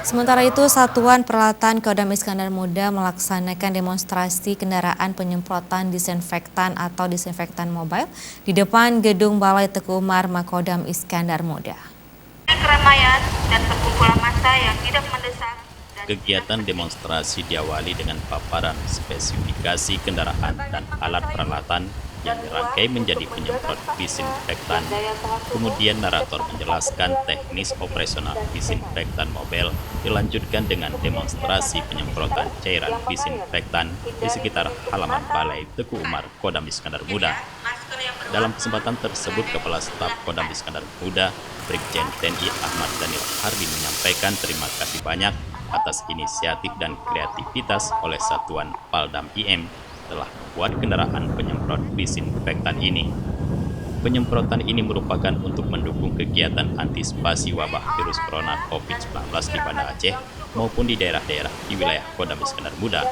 Sementara itu, Satuan Peralatan Kodam Iskandar Muda melaksanakan demonstrasi kendaraan penyemprotan disinfektan atau disinfektan mobile di depan gedung Balai Teku Umar Makodam Iskandar Muda. Keramaian dan perkumpulan massa yang tidak mendesak. Kegiatan demonstrasi diawali dengan paparan spesifikasi kendaraan dan alat peralatan yang dirangkai menjadi penyemprot disinfektan. Kemudian narator menjelaskan teknis operasional disinfektan mobil, dilanjutkan dengan demonstrasi penyemprotan cairan disinfektan di sekitar halaman Balai Teku Umar Kodam Iskandar Muda. Dalam kesempatan tersebut, Kepala Staf Kodam Iskandar Muda, Brigjen TNI Ahmad Daniel Hardin menyampaikan terima kasih banyak atas inisiatif dan kreativitas oleh Satuan Paldam IM telah membuat kendaraan penyemprot disinfektan ini. Penyemprotan ini merupakan untuk mendukung kegiatan antisipasi wabah virus corona COVID-19 di Banda Aceh maupun di daerah-daerah di wilayah Kodam Iskandar Muda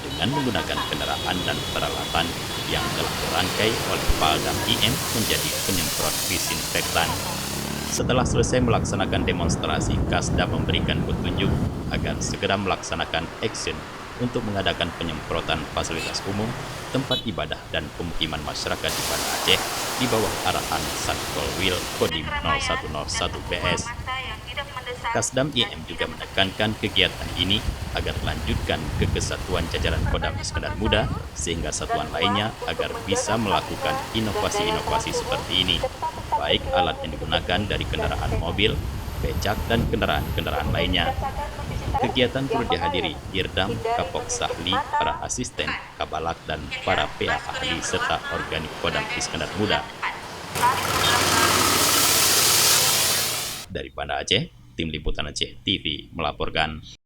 dengan menggunakan kendaraan dan peralatan yang telah dirangkai oleh Paldam IM menjadi penyemprot disinfektan. Setelah selesai melaksanakan demonstrasi, Kasda memberikan petunjuk agar segera melaksanakan action untuk mengadakan penyemprotan fasilitas umum, tempat ibadah dan pemukiman masyarakat di Banda Aceh di bawah arahan Satpol Wil Kodim 0101 PS. Kasdam IM juga menekankan kegiatan ini agar dilanjutkan ke kesatuan jajaran Kodam Iskandar Muda sehingga satuan lainnya agar bisa melakukan inovasi-inovasi seperti ini, baik alat yang digunakan dari kendaraan mobil, becak, dan kendaraan-kendaraan lainnya. Kegiatan turut dihadiri Dirdam, Kapok Sahli, para asisten, Kabalak, dan para PA ahli serta organik Kodam Iskandar Muda. Dari Banda Aceh, Tim Liputan Aceh TV melaporkan.